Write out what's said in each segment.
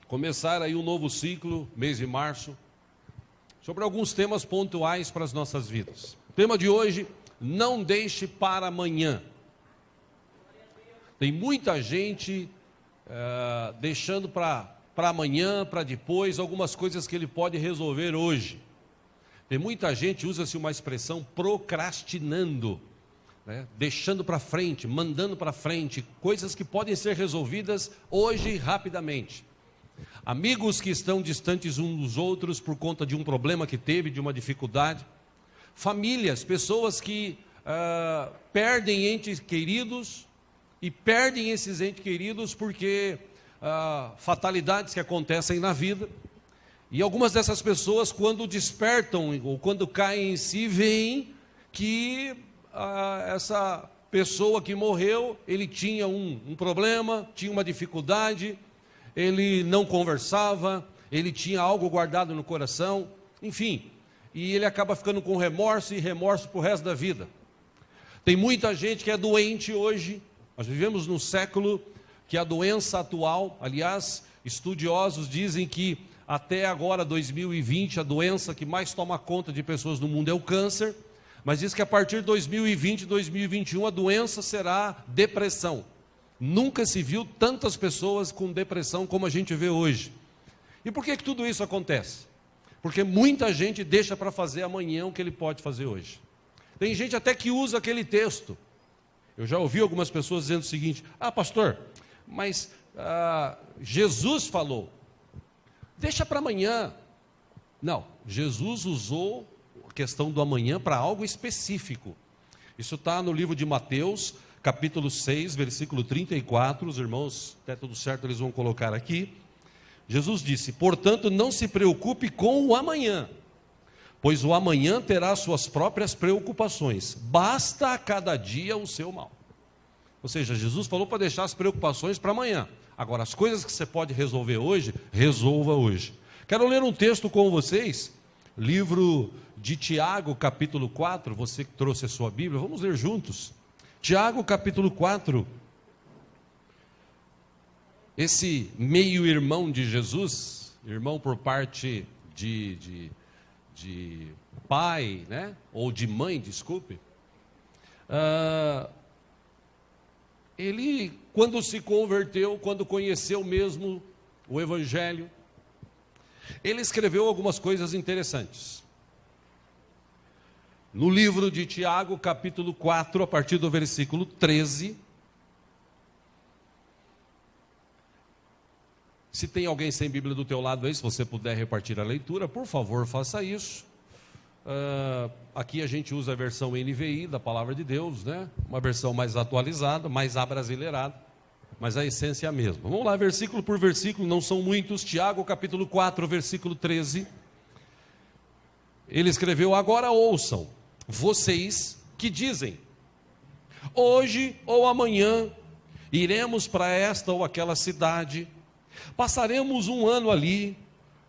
começar aí um novo ciclo, mês de março, sobre alguns temas pontuais para as nossas vidas. O tema de hoje, não deixe para amanhã. Tem muita gente deixando para amanhã, para depois, algumas coisas que ele pode resolver hoje. Tem muita gente, usa-se uma expressão, procrastinando, né? Deixando para frente, mandando para frente, coisas que podem ser resolvidas hoje rapidamente. Amigos que estão distantes uns dos outros por conta de um problema que teve, de uma dificuldade. Famílias, pessoas que perdem entes queridos e perdem esses entes queridos porque fatalidades que acontecem na vida. E algumas dessas pessoas, quando despertam ou quando caem em si, veem que essa pessoa que morreu, ele tinha um problema, tinha uma dificuldade, ele não conversava, ele tinha algo guardado no coração, enfim, e ele acaba ficando com remorso e remorso para o resto da vida. Tem muita gente que é doente hoje. Nós vivemos num século que a doença atual, aliás, estudiosos dizem que até agora, 2020, a doença que mais toma conta de pessoas no mundo é o câncer, mas diz que a partir de 2020, 2021, a doença será depressão. Nunca se viu tantas pessoas com depressão como a gente vê hoje. E por que tudo isso acontece? Porque muita gente deixa para fazer amanhã o que ele pode fazer hoje. Tem gente até que usa aquele texto. Eu já ouvi algumas pessoas dizendo o seguinte: pastor, mas Jesus falou, deixa para amanhã. Não, Jesus usou a questão do amanhã para algo específico. Isso está no livro de Mateus, capítulo 6, versículo 34, os irmãos, até tudo certo, eles vão colocar aqui. Jesus disse: portanto, não se preocupe com o amanhã, pois o amanhã terá suas próprias preocupações, basta a cada dia o seu mal. Ou seja, Jesus falou para deixar as preocupações para amanhã. Agora, as coisas que você pode resolver hoje, resolva hoje. Quero ler um texto com vocês, livro de Tiago, capítulo 4, você que trouxe a sua Bíblia, vamos ler juntos. Tiago, capítulo 4. Esse meio-irmão de Jesus, irmão por parte de pai, né? Ou de mãe, desculpe. Ele, quando se converteu, quando conheceu mesmo o Evangelho, ele escreveu algumas coisas interessantes. No livro de Tiago, capítulo 4, a partir do versículo 13. Se tem alguém sem Bíblia do teu lado aí, se você puder repartir a leitura, por favor, faça isso. Aqui a gente usa a versão NVI da Palavra de Deus, né? Uma versão mais atualizada, mais abrasileirada, mas a essência é a mesma. Vamos lá, versículo por versículo, não são muitos. Tiago, capítulo 4, versículo 13. Ele escreveu: agora ouçam, vocês que dizem, hoje ou amanhã iremos para esta ou aquela cidade, passaremos um ano ali,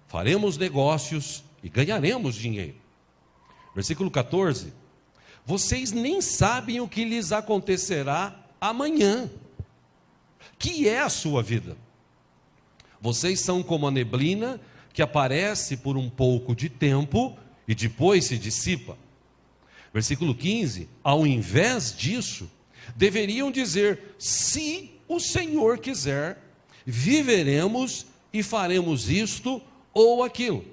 faremos negócios e ganharemos dinheiro. Versículo 14, vocês nem sabem o que lhes acontecerá amanhã, que é a sua vida. Vocês são como a neblina que aparece por um pouco de tempo e depois se dissipa. Versículo 15, ao invés disso, deveriam dizer, se o Senhor quiser, viveremos e faremos isto ou aquilo.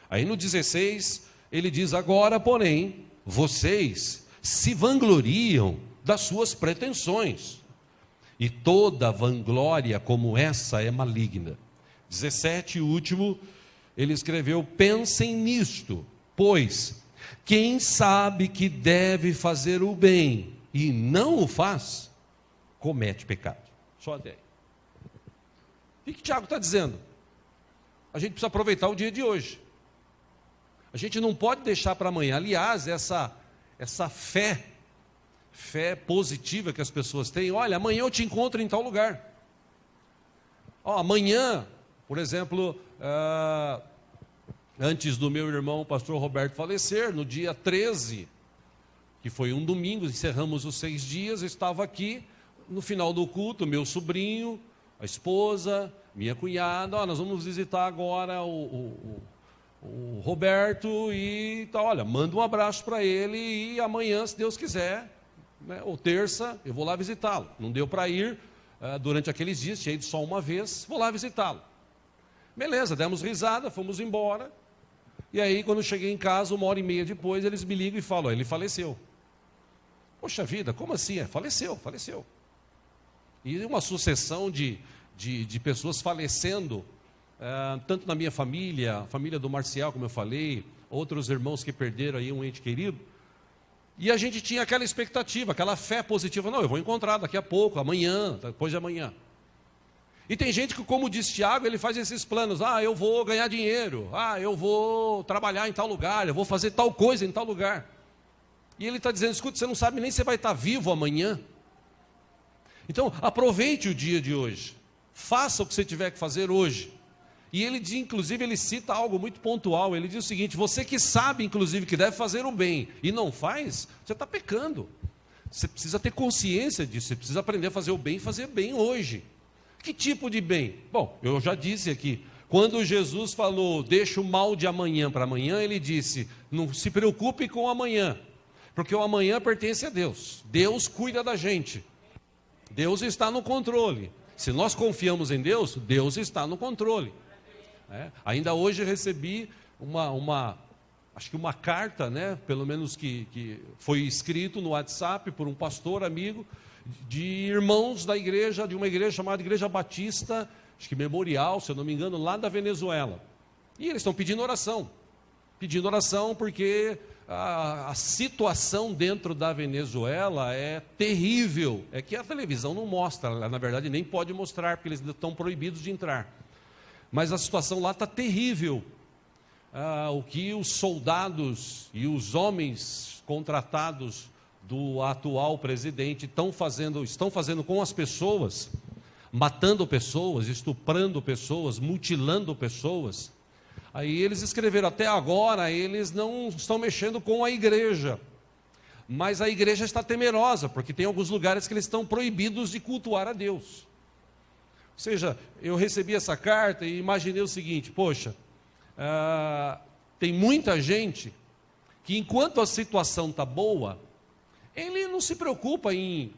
Aí no 16, ele diz, agora, porém, vocês se vangloriam das suas pretensões, e toda vanglória como essa é maligna. 17, último, ele escreveu, pensem nisto, pois quem sabe que deve fazer o bem e não o faz, comete pecado. Só até aí. O que Tiago está dizendo? A gente precisa aproveitar o dia de hoje. A gente não pode deixar para amanhã. Aliás, essa fé positiva que as pessoas têm, olha, amanhã eu te encontro em tal lugar. Amanhã, por exemplo, antes do meu irmão, o pastor Roberto, falecer, no dia 13, que foi um domingo, encerramos os 6 dias, eu estava aqui, no final do culto, meu sobrinho, a esposa, minha cunhada, nós vamos visitar agora o Roberto e tal, olha, manda um abraço para ele e amanhã, se Deus quiser, né, ou terça, eu vou lá visitá-lo. Não deu para ir durante aqueles dias, tinha ido só uma vez, vou lá visitá-lo. Beleza, demos risada, fomos embora. E aí, quando eu cheguei em casa, 1h30 depois, eles me ligam e falam, ele faleceu. Poxa vida, como assim? Faleceu. E uma sucessão de pessoas falecendo, tanto na minha família, a família do Marcial, como eu falei, outros irmãos que perderam aí um ente querido. E a gente tinha aquela expectativa, aquela fé positiva, não, eu vou encontrar daqui a pouco, amanhã, depois de amanhã. E tem gente que, como diz Tiago, ele faz esses planos, eu vou ganhar dinheiro, eu vou trabalhar em tal lugar, eu vou fazer tal coisa em tal lugar. E ele está dizendo, escuta, você não sabe nem se vai estar vivo amanhã. Então, aproveite o dia de hoje, faça o que você tiver que fazer hoje. E ele diz, inclusive, ele cita algo muito pontual, ele diz o seguinte, você que sabe, inclusive, que deve fazer o bem e não faz, você está pecando. Você precisa ter consciência disso, você precisa aprender a fazer o bem e fazer bem hoje. Que tipo de bem? Bom, eu já disse aqui, quando Jesus falou, deixa o mal de amanhã para amanhã, ele disse, não se preocupe com o amanhã, porque o amanhã pertence a Deus. Deus cuida da gente. Deus está no controle. Se nós confiamos em Deus, Deus está no controle. Ainda hoje recebi acho que uma carta, né, pelo menos que foi escrito no WhatsApp por um pastor amigo, de irmãos da igreja, de uma igreja chamada Igreja Batista, acho que Memorial, se eu não me engano, lá da Venezuela. E eles estão pedindo oração porque a situação dentro da Venezuela é terrível. É que a televisão não mostra, na verdade nem pode mostrar, porque eles estão proibidos de entrar. Mas a situação lá está terrível. O que os soldados e os homens contratados do atual presidente estão fazendo com as pessoas, matando pessoas, estuprando pessoas, mutilando pessoas. Aí eles escreveram, até agora eles não estão mexendo com a igreja, mas a igreja está temerosa, porque tem alguns lugares que eles estão proibidos de cultuar a Deus. Ou seja, eu recebi essa carta e imaginei o seguinte, poxa, tem muita gente que enquanto a situação está boa, ele não se preocupa em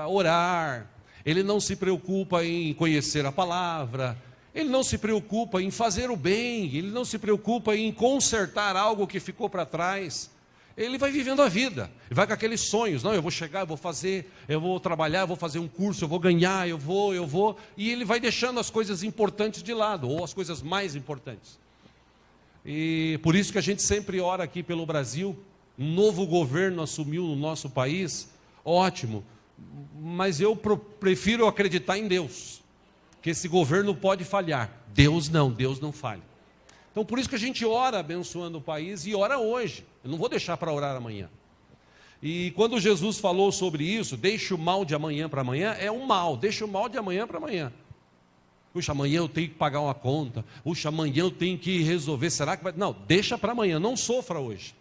orar, ele não se preocupa em conhecer a palavra, ele não se preocupa em fazer o bem, ele não se preocupa em consertar algo que ficou para trás. Ele vai vivendo a vida, vai com aqueles sonhos, não, eu vou chegar, eu vou fazer, eu vou trabalhar, eu vou fazer um curso, eu vou ganhar, eu vou, e ele vai deixando as coisas importantes de lado, ou as coisas mais importantes. E por isso que a gente sempre ora aqui pelo Brasil. Um novo governo assumiu no nosso país, ótimo, mas eu prefiro acreditar em Deus, que esse governo pode falhar, Deus não falha. Então por isso que a gente ora abençoando o país e ora hoje, eu não vou deixar para orar amanhã. E quando Jesus falou sobre isso, deixa o mal de amanhã para amanhã, é um mal, deixa o mal de amanhã para amanhã. Puxa, amanhã eu tenho que pagar uma conta, puxa, amanhã eu tenho que resolver, será que vai... Não, deixa para amanhã, não sofra hoje.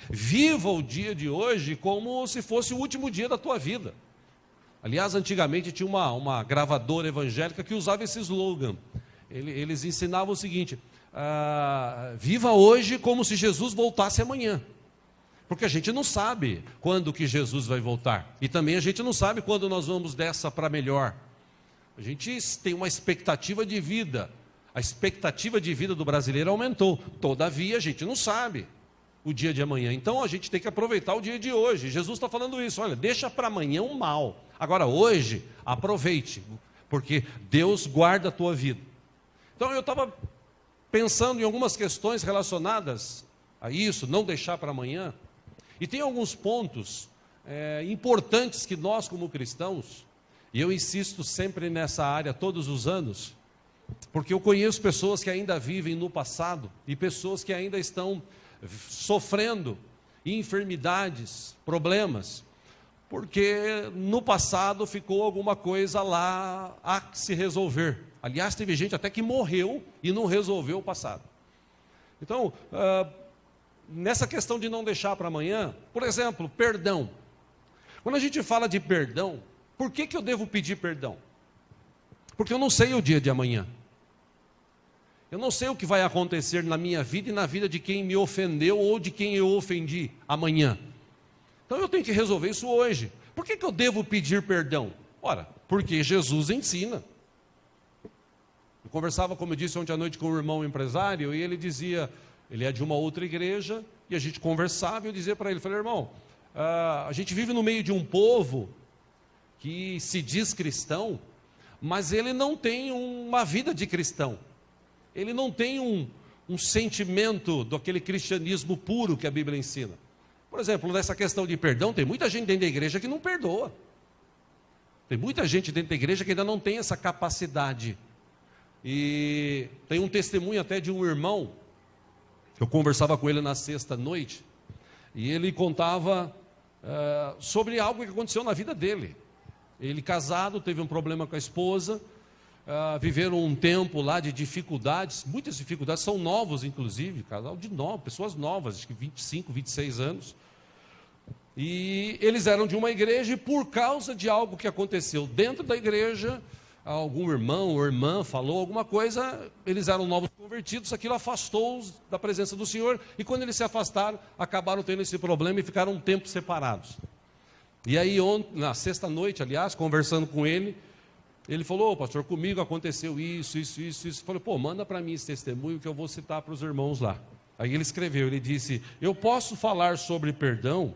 Viva o dia de hoje como se fosse o último dia da tua vida. Aliás, antigamente tinha uma gravadora evangélica que usava esse slogan. Eles ensinavam o seguinte, viva hoje como se Jesus voltasse amanhã. Porque a gente não sabe quando que Jesus vai voltar. E também a gente não sabe quando nós vamos dessa para melhor. A gente tem uma expectativa de vida. A expectativa de vida do brasileiro aumentou. Todavia, a gente não sabe o dia de amanhã. Então, a gente tem que aproveitar o dia de hoje. Jesus está falando isso. Olha, deixa para amanhã o mal. Agora, hoje, aproveite. Porque Deus guarda a tua vida. Então, eu estava pensando em algumas questões relacionadas a isso, não deixar para amanhã. E tem alguns pontos importantes que nós, como cristãos, e eu insisto sempre nessa área todos os anos, porque eu conheço pessoas que ainda vivem no passado e pessoas que ainda estão sofrendo enfermidades, problemas, porque no passado ficou alguma coisa lá a se resolver. Aliás, teve gente até que morreu e não resolveu o passado. Então, nessa questão de não deixar para amanhã, por exemplo, perdão. Quando a gente fala de perdão, por que eu devo pedir perdão? Porque eu não sei o dia de amanhã. Eu não sei o que vai acontecer na minha vida e na vida de quem me ofendeu ou de quem eu ofendi amanhã. Então eu tenho que resolver isso hoje. Por que eu devo pedir perdão? Ora, porque Jesus ensina. Eu conversava, como eu disse ontem à noite, com um irmão empresário, e ele dizia, ele é de uma outra igreja, e a gente conversava, e eu dizia para ele, falei, irmão, a gente vive no meio de um povo que se diz cristão, mas ele não tem uma vida de cristão. Ele não tem um sentimento daquele cristianismo puro que a Bíblia ensina. Por exemplo, nessa questão de perdão, tem muita gente dentro da igreja que não perdoa. Tem muita gente dentro da igreja que ainda não tem essa capacidade. E tem um testemunho até de um irmão, eu conversava com ele na sexta noite, e ele contava sobre algo que aconteceu na vida dele. Ele casado, teve um problema com a esposa, viveram um tempo lá de dificuldades, muitas dificuldades, são novos inclusive, casal de novo, pessoas novas, acho que 25, 26 anos, e eles eram de uma igreja e por causa de algo que aconteceu dentro da igreja, algum irmão ou irmã falou alguma coisa, eles eram novos convertidos, aquilo afastou-os da presença do Senhor, e quando eles se afastaram, acabaram tendo esse problema e ficaram um tempo separados. E aí, na sexta noite, aliás, conversando com ele, ele falou, pastor, comigo aconteceu isso. Eu falei, manda para mim esse testemunho que eu vou citar para os irmãos lá. Aí ele escreveu, ele disse, eu posso falar sobre perdão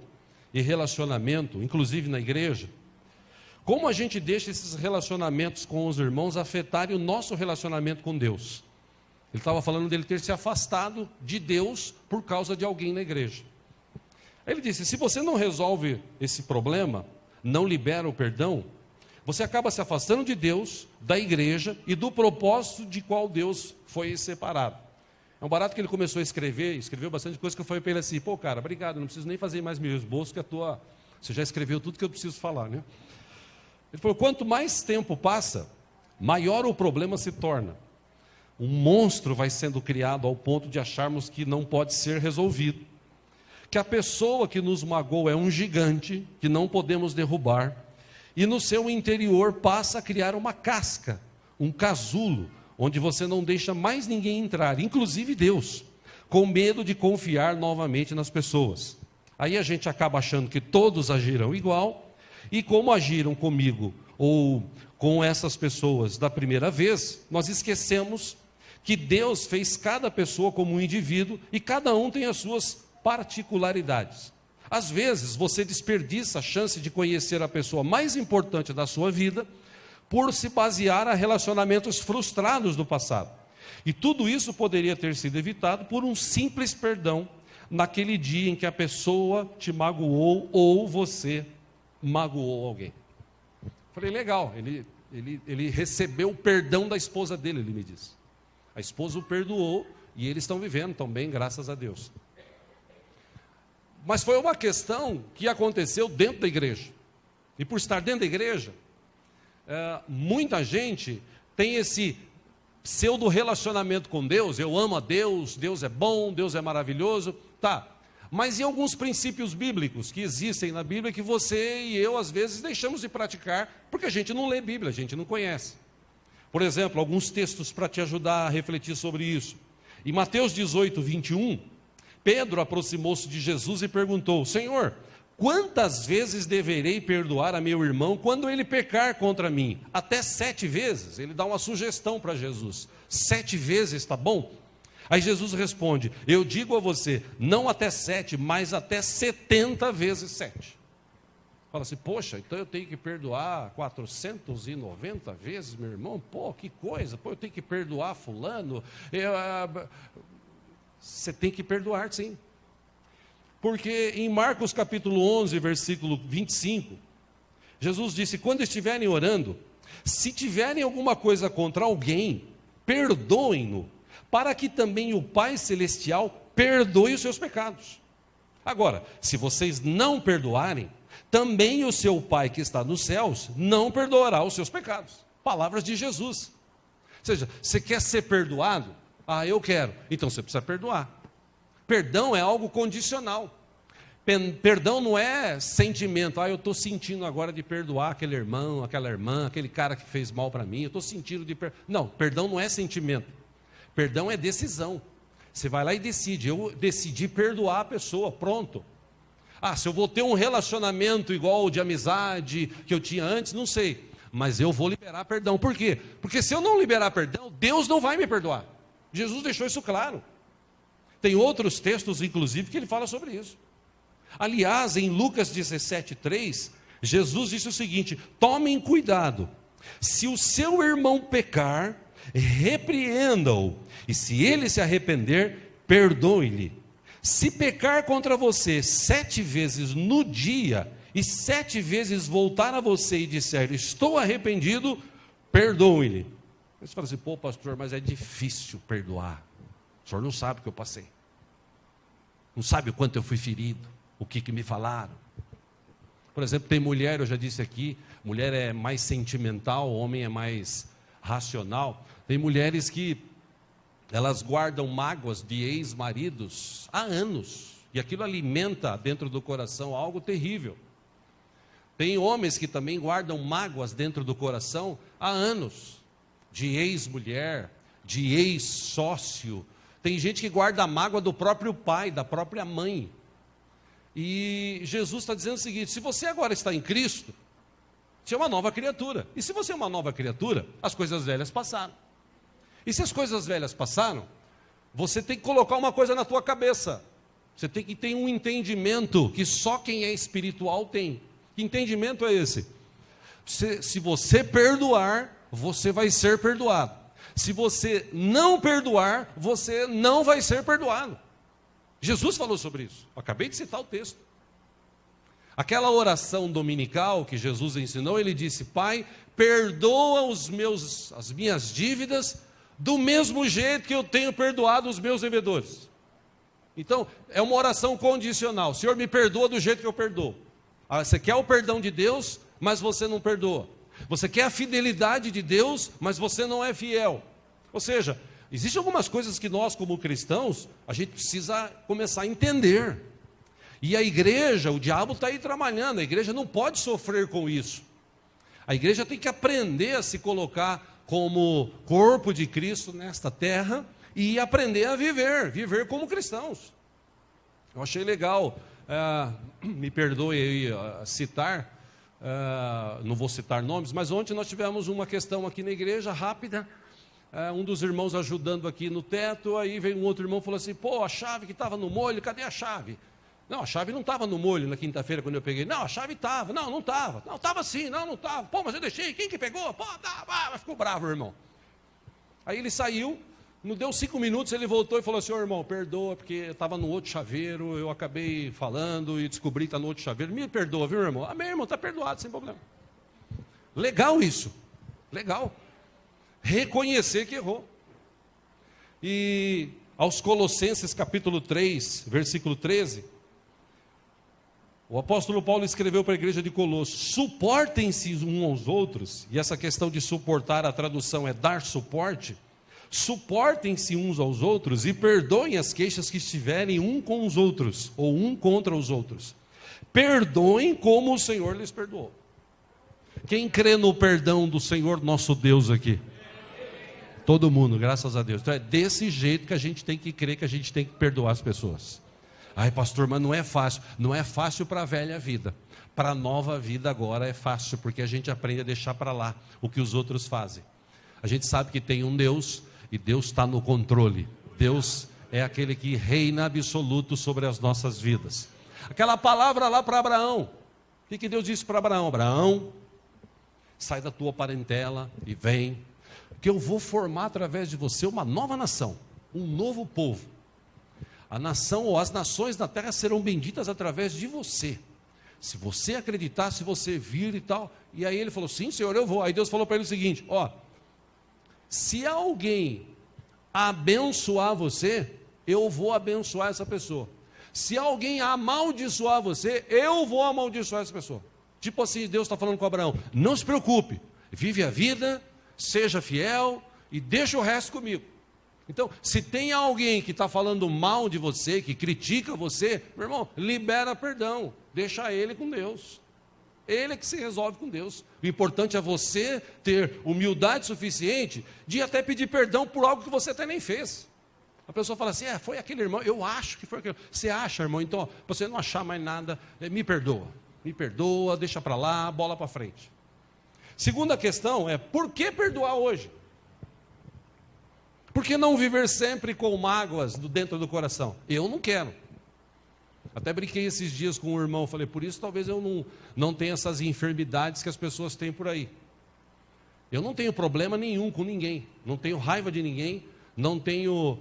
e relacionamento, inclusive na igreja? Como a gente deixa esses relacionamentos com os irmãos afetarem o nosso relacionamento com Deus? Ele estava falando dele ter se afastado de Deus por causa de alguém na igreja. Ele disse, se você não resolve esse problema, não libera o perdão, você acaba se afastando de Deus, da igreja e do propósito de qual Deus foi separado. É um barato que ele começou a escreveu bastante coisa que eu falei para ele assim, cara, obrigado, não preciso nem fazer mais meu esboço, que você já escreveu tudo que eu preciso falar, né? Ele falou, quanto mais tempo passa, maior o problema se torna. Um monstro vai sendo criado ao ponto de acharmos que não pode ser resolvido. Que a pessoa que nos magoou é um gigante que não podemos derrubar, e no seu interior passa a criar uma casca, um casulo, onde você não deixa mais ninguém entrar, inclusive Deus, com medo de confiar novamente nas pessoas. Aí a gente acaba achando que todos agirão igual, e como agiram comigo ou com essas pessoas da primeira vez, nós esquecemos que Deus fez cada pessoa como um indivíduo e cada um tem as suas particularidades. Às vezes você desperdiça a chance de conhecer a pessoa mais importante da sua vida por se basear a relacionamentos frustrados do passado. E tudo isso poderia ter sido evitado por um simples perdão naquele dia em que a pessoa te magoou ou você magoou alguém. Falei, legal, ele recebeu o perdão da esposa dele, ele me disse. A esposa o perdoou e eles estão vivendo tão bem, graças a Deus. Mas foi uma questão que aconteceu dentro da igreja. E por estar dentro da igreja, muita gente tem esse pseudo relacionamento com Deus. Eu amo a Deus, Deus é bom, Deus é maravilhoso. Tá, mas e alguns princípios bíblicos que existem na Bíblia que você e eu às vezes deixamos de praticar porque a gente não lê Bíblia, a gente não conhece. Por exemplo, alguns textos para te ajudar a refletir sobre isso. Em Mateus 18, 21, Pedro aproximou-se de Jesus e perguntou, Senhor, quantas vezes deverei perdoar a meu irmão quando ele pecar contra mim? Até 7 vezes? Ele dá uma sugestão para Jesus. 7 vezes, tá bom? Aí Jesus responde, eu digo a você, não até 7, mas até 70 vezes 7. Fala assim, poxa, então eu tenho que perdoar 490 vezes, meu irmão? Pô, que coisa, eu tenho que perdoar fulano? Você tem que perdoar, sim. Porque em Marcos capítulo 11, versículo 25, Jesus disse, quando estiverem orando, se tiverem alguma coisa contra alguém, perdoem-no, para que também o Pai Celestial perdoe os seus pecados. Agora, se vocês não perdoarem, também o seu Pai que está nos céus não perdoará os seus pecados. Palavras de Jesus. Ou seja, você quer ser perdoado? Eu quero. Então você precisa perdoar. Perdão é algo condicional. Perdão não é sentimento. Eu estou sentindo agora de perdoar aquele irmão, aquela irmã, aquele cara que fez mal para mim. Eu estou sentindo de perdoar. Não, perdão não é sentimento. Perdão é decisão. Você vai lá e decide. Eu decidi perdoar a pessoa, pronto. Se eu vou ter um relacionamento igual de amizade que eu tinha antes, não sei. Mas eu vou liberar perdão. Por quê? Porque se eu não liberar perdão, Deus não vai me perdoar. Jesus deixou isso claro. Tem outros textos, inclusive, que ele fala sobre isso. Aliás, em Lucas 17:3, Jesus disse o seguinte: tomem cuidado, se o seu irmão pecar, repreenda-o, e se ele se arrepender, perdoe-lhe. Se pecar contra você 7 vezes no dia, e 7 vezes voltar a você e disser, estou arrependido, perdoe-lhe. Você fala assim, pô pastor, mas é difícil perdoar. O senhor não sabe o que eu passei. Não sabe o quanto eu fui ferido, o que me falaram. Por exemplo, tem mulher, eu já disse aqui, mulher é mais sentimental, homem é mais racional. Tem mulheres que elas guardam mágoas de ex-maridos há anos, e aquilo alimenta dentro do coração algo terrível. Tem homens que também guardam mágoas dentro do coração há anos, de ex-mulher, de ex-sócio. Tem gente que guarda a mágoa do próprio pai, da própria mãe. E Jesus está dizendo o seguinte: se você agora está em Cristo, você é uma nova criatura. E se você é uma nova criatura, as coisas velhas passaram. E se as coisas velhas passaram, você tem que colocar uma coisa na tua cabeça. Você tem que ter um entendimento que só quem é espiritual tem. Que entendimento é esse? Se você perdoar, você vai ser perdoado. Se você não perdoar, você não vai ser perdoado. Jesus falou sobre isso. Eu acabei de citar o texto. Aquela oração dominical que Jesus ensinou, ele disse: Pai, perdoa as minhas dívidas do mesmo jeito que eu tenho perdoado os meus devedores. Então, é uma oração condicional. Senhor, me perdoa do jeito que eu perdoo. Você quer o perdão de Deus, mas você não perdoa. Você quer a fidelidade de Deus, mas você não é fiel. Ou seja, existem algumas coisas que nós, como cristãos, a gente precisa começar a entender. E a igreja, o diabo está aí trabalhando, a igreja não pode sofrer com isso. A igreja tem que aprender a se colocar como corpo de Cristo nesta terra e aprender a viver como cristãos. Eu achei legal, me perdoe aí citar, não vou citar nomes, mas ontem nós tivemos uma questão aqui na igreja, rápida, um dos irmãos ajudando aqui no teto, aí veio um outro irmão e falou assim, pô, a chave que estava no molho, cadê a chave? Não, a chave não estava no molho na quinta-feira quando eu peguei. Não, a chave estava. Não estava. Não, estava sim. Não estava. Pô, mas eu deixei. Quem que pegou? Pô, tá. Ficou bravo, o irmão. Aí ele saiu, não deu 5 minutos, ele voltou e falou assim, ô irmão, perdoa, porque eu estava no outro chaveiro, eu acabei falando e descobri que está no outro chaveiro. Me perdoa, viu, irmão? Amém, irmão, está perdoado, sem problema. Legal isso. Legal. Reconhecer que errou. E aos Colossenses capítulo 3, versículo 13... o apóstolo Paulo escreveu para a igreja de Colossos, suportem-se uns aos outros, e essa questão de suportar, a tradução é dar suporte, suportem-se uns aos outros e perdoem as queixas que estiverem um com os outros, ou um contra os outros. Perdoem como o Senhor lhes perdoou. Quem crê no perdão do Senhor nosso Deus aqui? Todo mundo, graças a Deus. Então é desse jeito que a gente tem que crer, que a gente tem que perdoar as pessoas. Ai pastor, mas não é fácil. Não é fácil para a velha vida. Para a nova vida agora é fácil, porque a gente aprende a deixar para lá o que os outros fazem. A gente sabe que tem um Deus, e Deus está no controle. Deus é aquele que reina absoluto sobre as nossas vidas. Aquela palavra lá para Abraão. O que Deus disse para Abraão? Abraão, sai da tua parentela e vem, que eu vou formar através de você uma nova nação, um novo povo. A nação ou as nações da terra serão benditas através de você. Se você acreditar, se você vir e tal. E aí ele falou, sim Senhor, eu vou. Aí Deus falou para ele o seguinte, se alguém abençoar você, eu vou abençoar essa pessoa. Se alguém amaldiçoar você, eu vou amaldiçoar essa pessoa. Tipo assim, Deus está falando com Abraão, não se preocupe, vive a vida, seja fiel e deixa o resto comigo. Então, se tem alguém que está falando mal de você, que critica você, meu irmão, libera perdão, deixa ele com Deus. Ele é que se resolve com Deus. O importante é você ter humildade suficiente de até pedir perdão por algo que você até nem fez. A pessoa fala assim, foi aquele irmão, eu acho que foi aquele. Você acha, irmão? Então, você não achar mais nada, me perdoa, deixa para lá, bola para frente. Segunda questão é, por que perdoar hoje? Por que não viver sempre com mágoas dentro do coração? Eu não quero. Até brinquei esses dias com um irmão, falei, por isso talvez eu não tenha essas enfermidades que as pessoas têm por aí. Eu não tenho problema nenhum com ninguém, não tenho raiva de ninguém, não tenho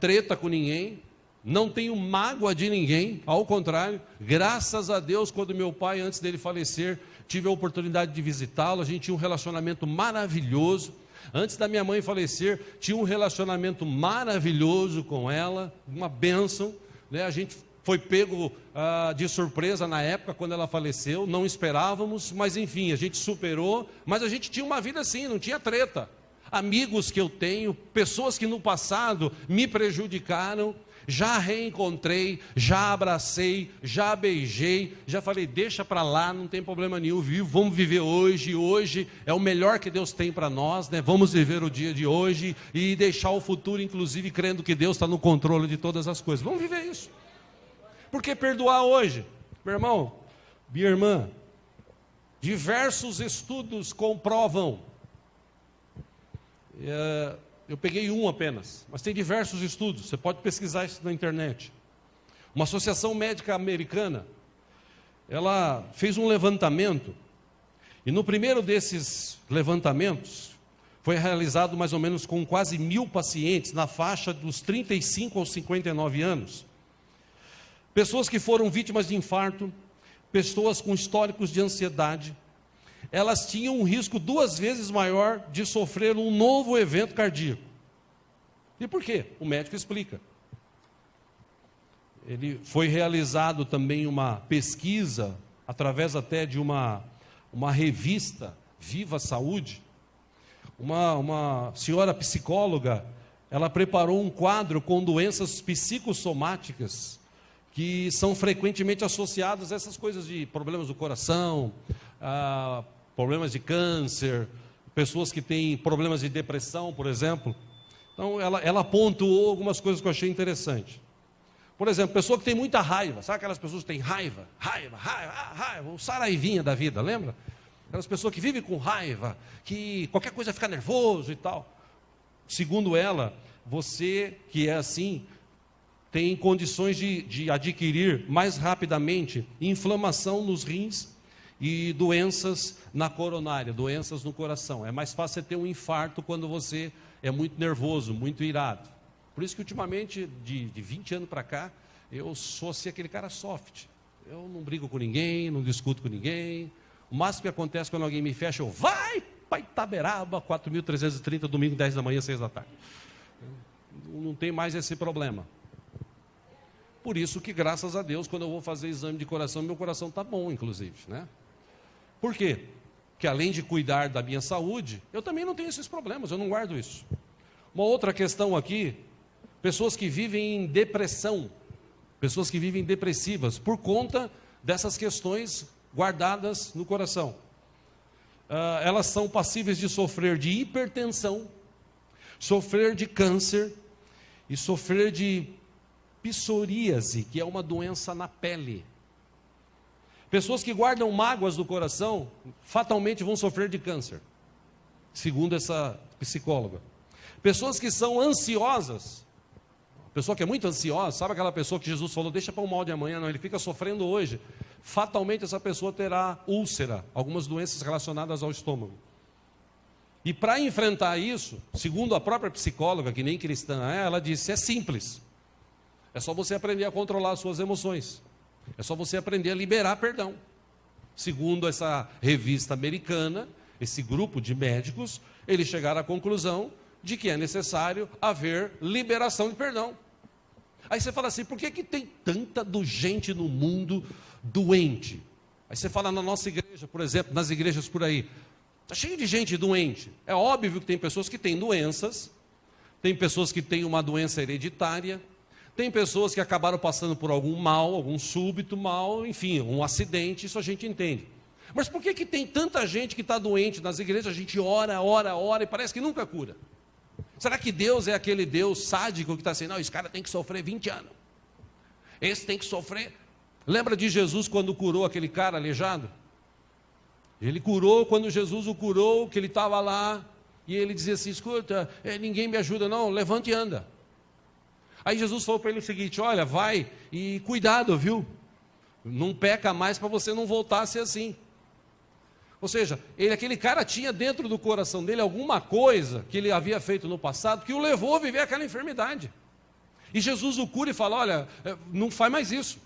treta com ninguém, não tenho mágoa de ninguém, ao contrário, graças a Deus, quando meu pai, antes dele falecer, tive a oportunidade de visitá-lo, a gente tinha um relacionamento maravilhoso. Antes da minha mãe falecer, tinha um relacionamento maravilhoso com ela, uma bênção, né? A gente foi pego de surpresa na época, quando ela faleceu, não esperávamos, mas enfim, a gente superou, mas a gente tinha uma vida assim, não tinha treta. Amigos que eu tenho, pessoas que no passado me prejudicaram, já reencontrei, já abracei, já beijei, já falei, deixa para lá, não tem problema nenhum, vamos viver hoje, hoje é o melhor que Deus tem para nós, né? Vamos viver o dia de hoje e deixar o futuro, inclusive, crendo que Deus está no controle de todas as coisas. Vamos viver isso. Por que perdoar hoje? Meu irmão, minha irmã, diversos estudos comprovam, eu peguei um apenas, mas tem diversos estudos, você pode pesquisar isso na internet. Uma associação médica americana, ela fez um levantamento, e no primeiro desses levantamentos, foi realizado mais ou menos com quase 1.000 pacientes, na faixa dos 35 aos 59 anos. Pessoas que foram vítimas de infarto, pessoas com históricos de ansiedade, elas tinham um risco 2 vezes maior de sofrer um novo evento cardíaco. E por quê? O médico explica. Ele foi realizado também uma pesquisa, através até de uma revista, Viva Saúde. Uma senhora psicóloga, ela preparou um quadro com doenças psicossomáticas, que são frequentemente associadas a essas coisas de problemas do coração, problemas de câncer, pessoas que têm problemas de depressão, por exemplo. Então, ela pontuou algumas coisas que eu achei interessante. Por exemplo, pessoa que tem muita raiva, sabe aquelas pessoas que têm raiva, o saraivinha da vida, lembra? Aquelas pessoas que vivem com raiva, que qualquer coisa fica nervoso e tal. Segundo ela, você que é assim, tem condições de adquirir mais rapidamente inflamação nos rins e doenças na coronária, doenças no coração. É mais fácil você ter um infarto quando você é muito nervoso, muito irado. Por isso que ultimamente, de 20 anos para cá, eu sou assim, aquele cara soft. Eu não brigo com ninguém, não discuto com ninguém. O máximo que acontece quando alguém me fecha, eu vai para Itaberaba, 4.330, domingo, 10 da manhã, 6 da tarde. Não tem mais esse problema. Por isso que, graças a Deus, quando eu vou fazer exame de coração, meu coração está bom, inclusive, né? Por quê? Porque além de cuidar da minha saúde, eu também não tenho esses problemas, eu não guardo isso. Uma outra questão aqui, pessoas que vivem em depressão, pessoas que vivem depressivas, por conta dessas questões guardadas no coração. Elas são passíveis de sofrer de hipertensão, sofrer de câncer e sofrer de psoríase, que é uma doença na pele. Pessoas que guardam mágoas do coração, fatalmente vão sofrer de câncer, segundo essa psicóloga. Pessoas que são ansiosas, pessoa que é muito ansiosa, sabe aquela pessoa que Jesus falou, deixa para o mal de amanhã, não, ele fica sofrendo hoje, fatalmente essa pessoa terá úlcera, algumas doenças relacionadas ao estômago. E para enfrentar isso, segundo a própria psicóloga, que nem cristã é, ela disse, é simples. É só você aprender a controlar as suas emoções. É só você aprender a liberar perdão. Segundo essa revista americana, esse grupo de médicos, eles chegaram à conclusão de que é necessário haver liberação de perdão. Aí você fala assim, por que tem tanta gente no mundo doente? Aí você fala na nossa igreja, por exemplo, nas igrejas por aí, está cheio de gente doente. É óbvio que tem pessoas que têm doenças, tem pessoas que têm uma doença hereditária, tem pessoas que acabaram passando por algum mal, algum súbito mal, enfim, um acidente, isso a gente entende. Mas por que tem tanta gente que está doente nas igrejas? A gente ora, ora, ora e parece que nunca cura. Será que Deus é aquele Deus sádico que está assim, não, esse cara tem que sofrer 20 anos. Esse tem que sofrer. Lembra de Jesus quando curou aquele cara aleijado? Ele curou, quando Jesus o curou, que ele estava lá, e ele dizia assim, escuta, ninguém me ajuda não, levante e anda. Aí Jesus falou para ele o seguinte, olha, vai e cuidado, viu? Não peca mais para você não voltar a ser assim. Ou seja, aquele cara tinha dentro do coração dele alguma coisa que ele havia feito no passado, que o levou a viver aquela enfermidade. E Jesus o cura e fala, olha, não faz mais isso.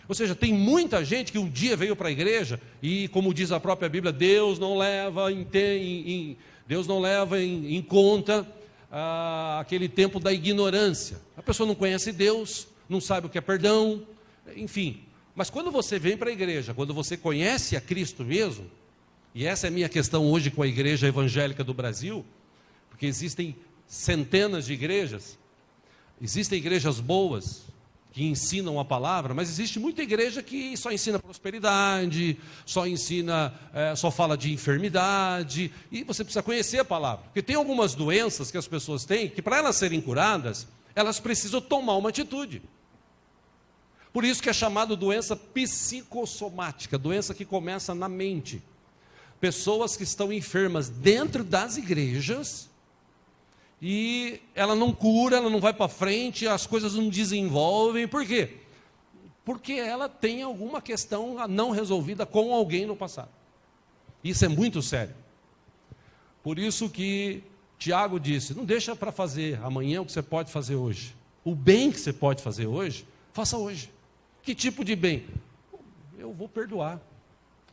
Ou seja, tem muita gente que um dia veio para a igreja e, como diz a própria Bíblia, Deus não leva em conta aquele tempo da ignorância. A pessoa não conhece Deus, não sabe o que é perdão, enfim. Mas quando você vem para a igreja, quando você conhece a Cristo mesmo, e essa é a minha questão hoje com a igreja evangélica do Brasil, porque existem centenas de igrejas, existem igrejas boas, que ensinam a palavra, mas existe muita igreja que só ensina prosperidade, só fala de enfermidade, e você precisa conhecer a palavra, porque tem algumas doenças que as pessoas têm, que para elas serem curadas, elas precisam tomar uma atitude. Por isso que é chamado doença psicossomática, doença que começa na mente. Pessoas que estão enfermas dentro das igrejas, e ela não cura, ela não vai para frente, as coisas não desenvolvem. Por quê? Porque ela tem alguma questão não resolvida com alguém no passado. Isso é muito sério. Por isso que Tiago disse, não deixa para fazer amanhã o que você pode fazer hoje. O bem que você pode fazer hoje, faça hoje. Que tipo de bem? Eu vou perdoar,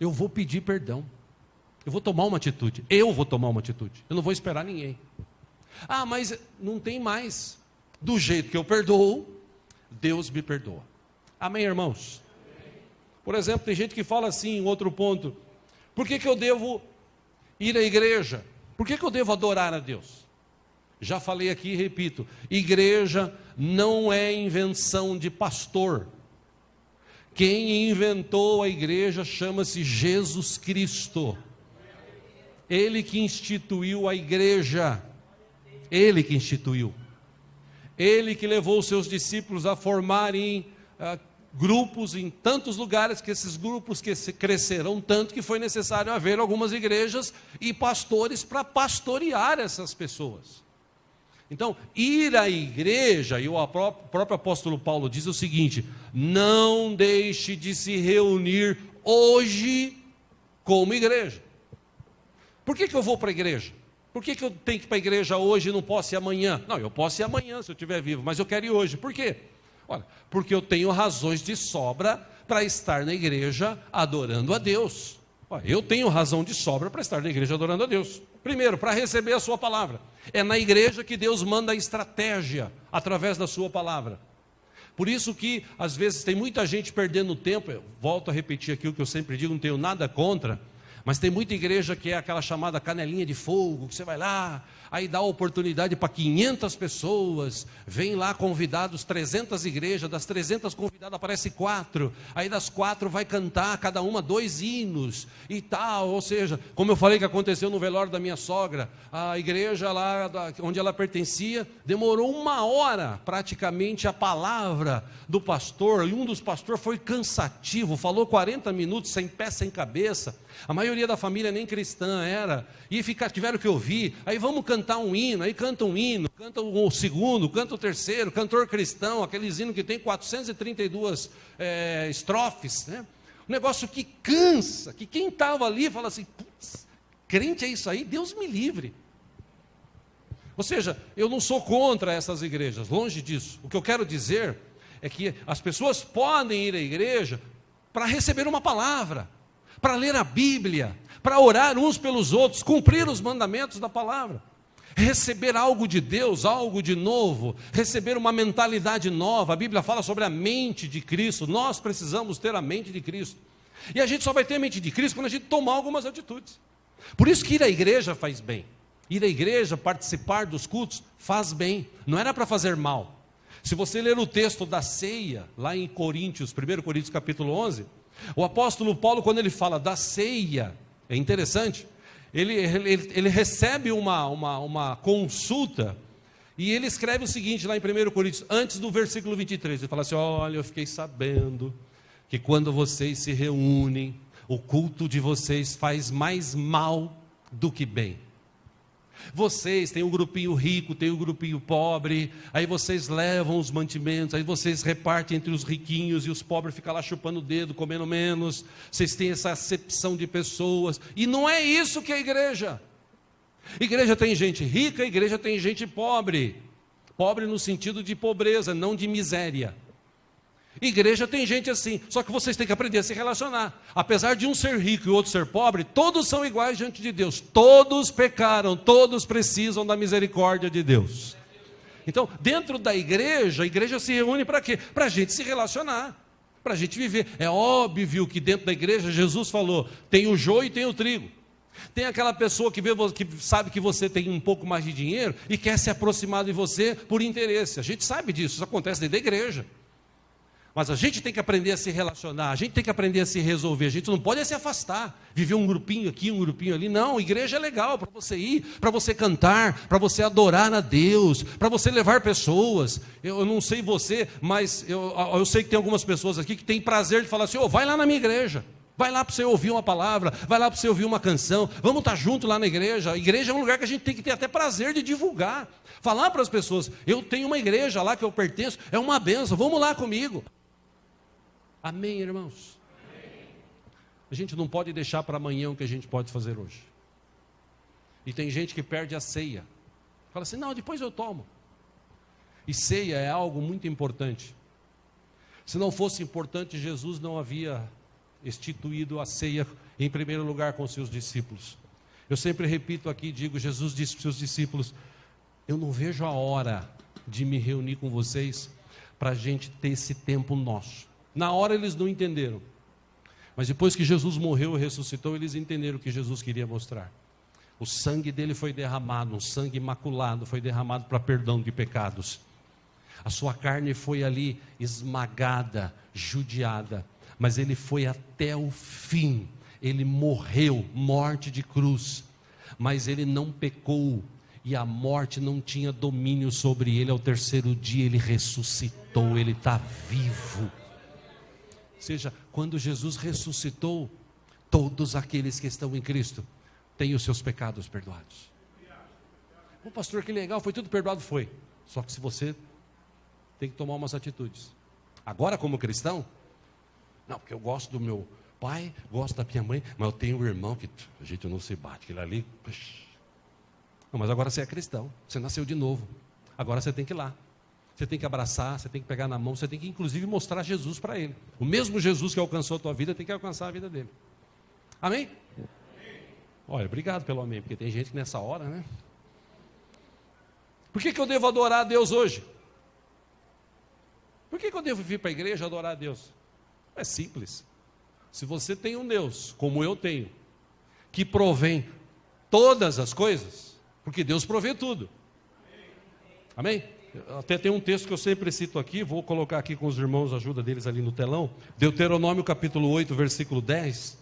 eu vou pedir perdão, eu vou tomar uma atitude, eu não vou esperar ninguém. Ah, mas não tem mais. Do jeito que eu perdoo, Deus me perdoa. Amém, irmãos? Por exemplo, tem gente que fala assim, em outro ponto, por que eu devo ir à igreja? Por que eu devo adorar a Deus? Já falei aqui e repito, igreja não é invenção de pastor. Quem inventou a igreja chama-se Jesus Cristo. Ele que instituiu a igreja. Ele que instituiu, ele que levou os seus discípulos a formarem grupos em tantos lugares, que esses grupos cresceram tanto que foi necessário haver algumas igrejas e pastores para pastorear essas pessoas. Então, ir à igreja, e o próprio apóstolo Paulo diz o seguinte, não deixe de se reunir hoje como igreja. Por que eu vou para a igreja? Por que eu tenho que ir para a igreja hoje e não posso ir amanhã? Não, eu posso ir amanhã se eu estiver vivo, mas eu quero ir hoje. Por quê? Olha, porque eu tenho razões de sobra para estar na igreja adorando a Deus. Olha, eu tenho razão de sobra para estar na igreja adorando a Deus. Primeiro, para receber a sua palavra. É na igreja que Deus manda a estratégia, através da sua palavra. Por isso que, às vezes, tem muita gente perdendo tempo. Eu volto a repetir aqui o que eu sempre digo, não tenho nada contra. Mas tem muita igreja que é aquela chamada canelinha de fogo, que você vai lá, aí dá oportunidade para 500 pessoas, vem lá convidados 300 igrejas, das 300 convidadas aparece 4, aí das 4 vai cantar cada uma 2 hinos e tal, ou seja, como eu falei que aconteceu no velório da minha sogra, a igreja lá onde ela pertencia, demorou 1 hora praticamente a palavra do pastor, e um dos pastores foi cansativo, falou 40 minutos sem pé, sem cabeça, a maioria da família nem cristã era, e tiveram que ouvir, aí vamos cantar um hino, aí canta um hino, canta o segundo, canta o terceiro, cantor cristão, aqueles hinos que tem 432 estrofes, né? Um negócio que cansa, que quem estava ali fala assim, putz, crente é isso aí, Deus me livre. Ou seja, eu não sou contra essas igrejas, longe disso, o que eu quero dizer é que as pessoas podem ir à igreja para receber uma palavra, para ler a Bíblia, para orar uns pelos outros, cumprir os mandamentos da palavra, receber algo de Deus, algo de novo, receber uma mentalidade nova. A Bíblia fala sobre a mente de Cristo, nós precisamos ter a mente de Cristo, e a gente só vai ter a mente de Cristo quando a gente tomar algumas atitudes. Por isso que ir à igreja faz bem, ir à igreja, participar dos cultos, faz bem, não era para fazer mal. Se você ler o texto da ceia, lá em Coríntios, 1 Coríntios capítulo 11, o apóstolo Paulo, quando ele fala da ceia, é interessante, ele recebe uma consulta, e ele escreve o seguinte lá em 1 Coríntios, antes do versículo 23, ele fala assim: olha, eu fiquei sabendo que quando vocês se reúnem, o culto de vocês faz mais mal do que bem. Vocês têm um grupinho rico, tem um grupinho pobre, aí vocês levam os mantimentos, aí vocês repartem entre os riquinhos e os pobres ficam lá chupando o dedo, comendo menos. Vocês têm essa acepção de pessoas, e não é isso que é igreja. Igreja tem gente rica, igreja tem gente pobre. Pobre no sentido de pobreza, não de miséria. Igreja tem gente assim, só que vocês têm que aprender a se relacionar. Apesar de um ser rico e o outro ser pobre, todos são iguais diante de Deus. Todos pecaram, todos precisam da misericórdia de Deus. Então, dentro da igreja, a igreja se reúne para quê? Para a gente se relacionar, para a gente viver. É óbvio que dentro da igreja, Jesus falou, tem o joio e tem o trigo. Tem aquela pessoa que sabe que você tem um pouco mais de dinheiro e quer se aproximar de você por interesse. A gente sabe disso, isso acontece dentro da igreja. Mas a gente tem que aprender a se relacionar, a gente tem que aprender a se resolver, a gente não pode se afastar, viver um grupinho aqui, um grupinho ali. Não, igreja é legal para você ir, para você cantar, para você adorar a Deus, para você levar pessoas. Eu não sei você, mas eu sei que tem algumas pessoas aqui que têm prazer de falar assim: vai lá na minha igreja, vai lá para você ouvir uma palavra, vai lá para você ouvir uma canção, vamos estar junto lá na igreja. A igreja é um lugar que a gente tem que ter até prazer de divulgar, falar para as pessoas: eu tenho uma igreja lá que eu pertenço, é uma bênção, vamos lá comigo. Amém, irmãos? Amém. A gente não pode deixar para amanhã o que a gente pode fazer hoje. E tem gente que perde a ceia. Fala assim: não, depois eu tomo. E ceia é algo muito importante. Se não fosse importante, Jesus não havia instituído a ceia em primeiro lugar com seus discípulos. Eu sempre repito aqui, digo, Jesus disse para os seus discípulos: eu não vejo a hora de me reunir com vocês para a gente ter esse tempo nosso. Na hora eles não entenderam, mas depois que Jesus morreu e ressuscitou, eles entenderam o que Jesus queria mostrar. O sangue dele foi derramado, um sangue imaculado foi derramado para perdão de pecados. A sua carne foi ali esmagada, judiada, mas ele foi até o fim. Ele morreu, morte de cruz, mas ele não pecou, e a morte não tinha domínio sobre ele. Ao terceiro dia ele ressuscitou, ele está vivo. Ou seja, quando Jesus ressuscitou, todos aqueles que estão em Cristo têm os seus pecados perdoados. Ô pastor, que legal, foi tudo perdoado? Foi. Só que se você tem que tomar umas atitudes. Agora, como cristão, não, porque eu gosto do meu pai, gosto da minha mãe, mas eu tenho um irmão que a gente não se bate, aquele ali. Não, mas agora você é cristão, você nasceu de novo. Agora você tem que ir lá. Você tem que abraçar, você tem que pegar na mão, você tem que inclusive mostrar Jesus para ele. O mesmo Jesus que alcançou a tua vida tem que alcançar a vida dele. Amém? Olha, obrigado pelo amém, porque tem gente que nessa hora, né? Por que eu devo adorar a Deus hoje? Por que eu devo vir para a igreja adorar a Deus? É simples. Se você tem um Deus, como eu tenho, que provém todas as coisas, porque Deus provê tudo. Amém? Até tem um texto que eu sempre cito aqui, vou colocar aqui com os irmãos, a ajuda deles ali no telão. Deuteronômio capítulo 8, versículo 10.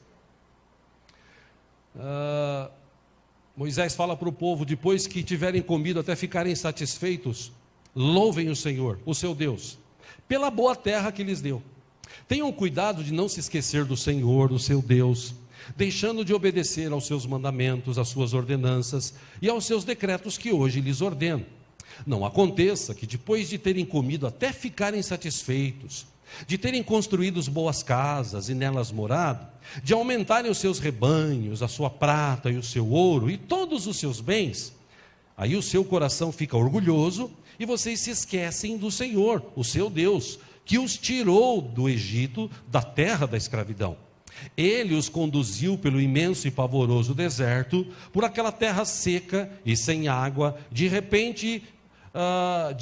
Moisés fala para o povo: depois que tiverem comido até ficarem satisfeitos, louvem o Senhor, o seu Deus, pela boa terra que lhes deu. Tenham cuidado de não se esquecer do Senhor, o seu Deus, deixando de obedecer aos seus mandamentos, às suas ordenanças e aos seus decretos que hoje lhes ordeno. Não aconteça que depois de terem comido até ficarem satisfeitos, de terem construído boas casas e nelas morado, de aumentarem os seus rebanhos, a sua prata e o seu ouro e todos os seus bens, aí o seu coração fica orgulhoso e vocês se esquecem do Senhor, o seu Deus, que os tirou do Egito, da terra da escravidão. Ele os conduziu pelo imenso e pavoroso deserto, por aquela terra seca e sem água, de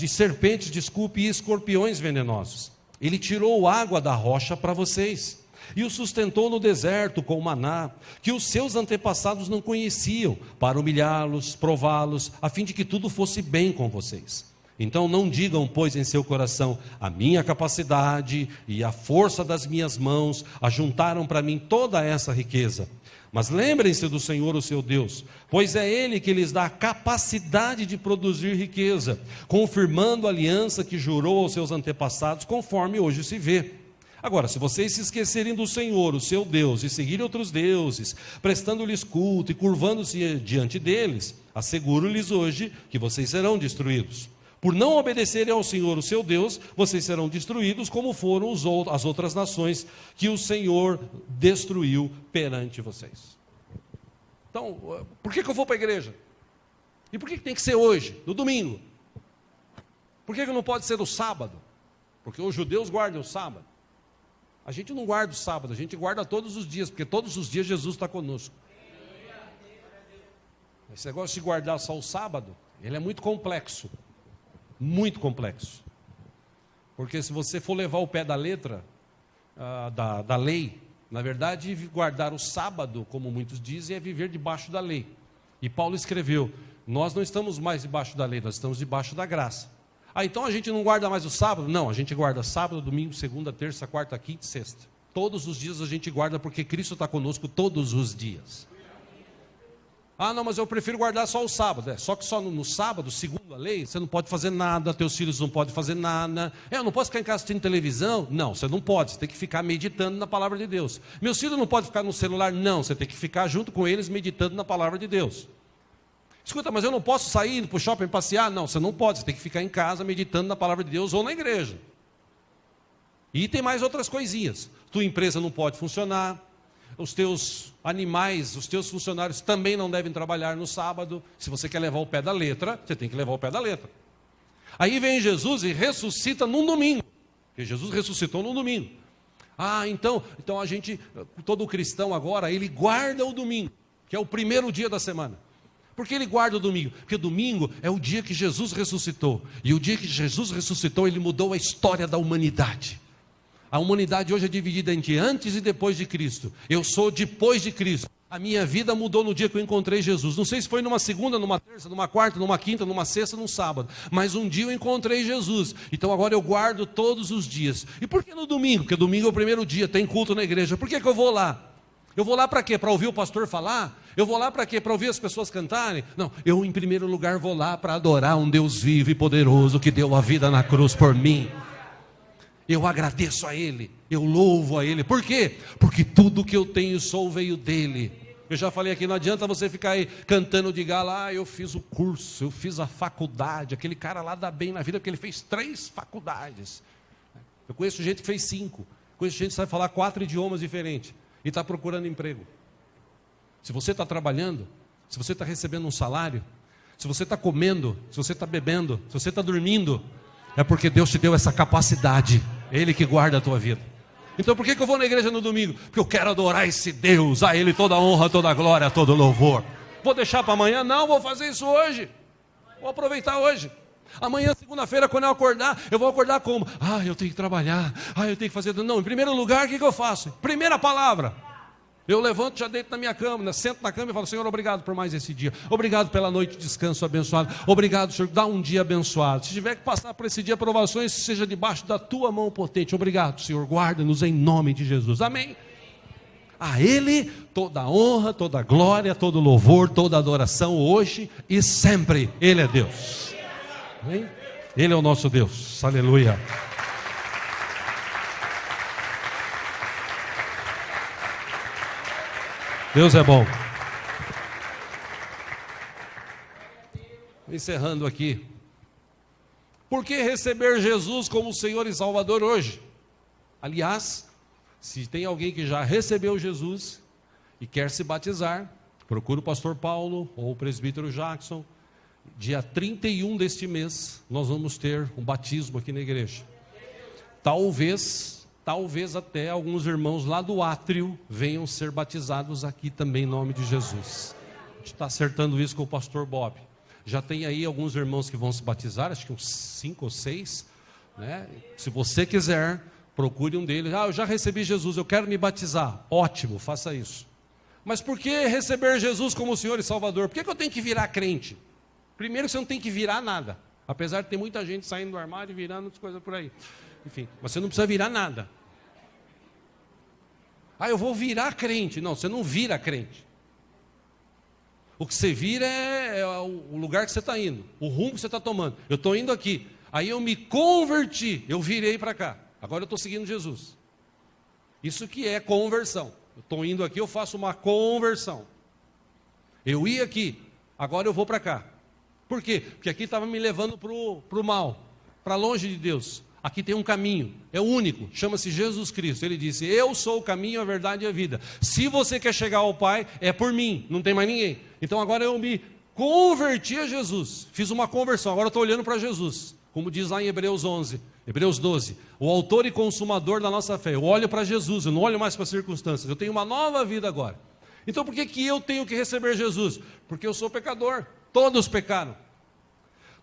serpentes, e escorpiões venenosos. Ele tirou água da rocha para vocês, e os sustentou no deserto com maná, que os seus antepassados não conheciam, para humilhá-los, prová-los, a fim de que tudo fosse bem com vocês. Então não digam, pois, em seu coração: a minha capacidade e a força das minhas mãos ajuntaram para mim toda essa riqueza. Mas lembrem-se do Senhor, o seu Deus, pois é Ele que lhes dá a capacidade de produzir riqueza, confirmando a aliança que jurou aos seus antepassados, conforme hoje se vê. Agora, se vocês se esquecerem do Senhor, o seu Deus, e seguirem outros deuses, prestando-lhes culto e curvando-se diante deles, asseguro-lhes hoje que vocês serão destruídos. Por não obedecerem ao Senhor, o seu Deus, vocês serão destruídos, como foram as outras nações que o Senhor destruiu perante vocês. Então, por que eu vou para a igreja? E por que tem que ser hoje, no domingo? Por que não pode ser no sábado? Porque os judeus guardam o sábado. A gente não guarda o sábado, a gente guarda todos os dias, porque todos os dias Jesus está conosco. Esse negócio de guardar só o sábado, ele é muito complexo. Muito complexo. Porque se você for levar o pé da letra da lei, na verdade, guardar o sábado, como muitos dizem, é viver debaixo da lei. E Paulo escreveu: nós não estamos mais debaixo da lei, nós estamos debaixo da graça. Então a gente não guarda mais o sábado? Não, a gente guarda sábado, domingo, segunda, terça, quarta, quinta e sexta. Todos os dias a gente guarda, porque Cristo está conosco todos os dias. Ah, não, mas eu prefiro guardar só o sábado. Só que só no sábado, segundo a lei, você não pode fazer nada, teus filhos não podem fazer nada. Eu não posso ficar em casa assistindo televisão? Não, você não pode, você tem que ficar meditando na palavra de Deus. Meus filhos não podem ficar no celular? Não, você tem que ficar junto com eles meditando na palavra de Deus. Escuta, mas eu não posso sair para o shopping passear? Não, você não pode, você tem que ficar em casa meditando na palavra de Deus ou na igreja. E tem mais outras coisinhas. Tua empresa não pode funcionar, os teus animais, os teus funcionários também não devem trabalhar no sábado. Se você quer levar o pé da letra, você tem que levar o pé da letra. Aí vem Jesus e ressuscita num domingo, porque Jesus ressuscitou num domingo. Ah, então a gente, todo cristão agora, ele guarda o domingo, que é o primeiro dia da semana. Por que ele guarda o domingo? Porque domingo é o dia que Jesus ressuscitou. E o dia que Jesus ressuscitou, ele mudou a história da humanidade. A humanidade hoje é dividida entre antes e depois de Cristo. Eu sou depois de Cristo. A minha vida mudou no dia que eu encontrei Jesus. Não sei se foi numa segunda, numa terça, numa quarta, numa quinta, numa sexta, num sábado. Mas um dia eu encontrei Jesus. Então agora eu guardo todos os dias. E por que no domingo? Porque domingo é o primeiro dia, tem culto na igreja. Por que eu vou lá? Eu vou lá para quê? Para ouvir o pastor falar? Eu vou lá para quê? Para ouvir as pessoas cantarem? Não, eu em primeiro lugar vou lá para adorar um Deus vivo e poderoso que deu a vida na cruz por mim. Eu agradeço a Ele, eu louvo a Ele. Por quê? Porque tudo que eu tenho sou veio dEle. Eu já falei aqui, não adianta você ficar aí cantando de gala: eu fiz o curso, eu fiz a faculdade. Aquele cara lá dá bem na vida porque ele fez 3 faculdades. Eu conheço gente que fez 5. Conheço gente que sabe falar 4 idiomas diferentes e está procurando emprego. Se você está trabalhando, se você está recebendo um salário, se você está comendo, se você está bebendo, se você está dormindo, é porque Deus te deu essa capacidade. Ele que guarda a tua vida. Então por que eu vou na igreja no domingo? Porque eu quero adorar esse Deus, a Ele toda a honra, toda a glória, todo o louvor. Vou deixar para amanhã? Não, vou fazer isso hoje. Vou aproveitar hoje. Amanhã, segunda-feira, quando eu acordar, eu vou acordar como? Eu tenho que trabalhar, eu tenho que fazer... Não, em primeiro lugar, o que eu faço? Primeira palavra. Eu levanto, já deito na minha cama, sento na cama e falo: Senhor, obrigado por mais esse dia. Obrigado pela noite de descanso abençoado. Obrigado, Senhor, dá um dia abençoado. Se tiver que passar por esse dia provações, seja debaixo da tua mão potente. Obrigado, Senhor, guarda-nos em nome de Jesus. Amém. A Ele toda a honra, toda a glória, todo o louvor, toda a adoração, hoje e sempre. Ele é Deus. Amém? Ele é o nosso Deus. Aleluia. Deus é bom. Encerrando aqui. Por que receber Jesus como Senhor e Salvador hoje? Aliás, se tem alguém que já recebeu Jesus e quer se batizar, procura o pastor Paulo ou o presbítero Jackson. Dia 31 deste mês, nós vamos ter um batismo aqui na igreja. Talvez até alguns irmãos lá do átrio venham ser batizados aqui também em nome de Jesus. A gente está acertando isso com o pastor Bob. Já tem aí alguns irmãos que vão se batizar, acho que uns 5 ou 6, né? Se você quiser, procure um deles. Eu já recebi Jesus, eu quero me batizar. Ótimo, faça isso. Mas por que receber Jesus como Senhor e Salvador? Por que eu tenho que virar crente? Primeiro, você não tem que virar nada. Apesar de ter muita gente saindo do armário e virando as coisas por aí. Enfim, mas você não precisa virar nada. Ah, eu vou virar crente. Não, você não vira crente. O que você vira é o lugar que você está indo, o rumo que você está tomando. Eu estou indo aqui. Aí eu me converti, eu virei para cá. Agora eu estou seguindo Jesus. Isso que é conversão. Eu estou indo aqui, eu faço uma conversão. Eu ia aqui, agora eu vou para cá. Por quê? Porque aqui estava me levando para o mal, para longe de Deus. Aqui tem um caminho, é o único, chama-se Jesus Cristo. Ele disse, eu sou o caminho, a verdade e a vida. Se você quer chegar ao Pai, é por mim, não tem mais ninguém. Então agora eu me converti a Jesus, fiz uma conversão, agora eu estou olhando para Jesus. Como diz lá em Hebreus 12, o autor e consumador da nossa fé. Eu olho para Jesus, eu não olho mais para as circunstâncias, eu tenho uma nova vida agora. Então por que eu tenho que receber Jesus? Porque eu sou pecador, todos pecaram.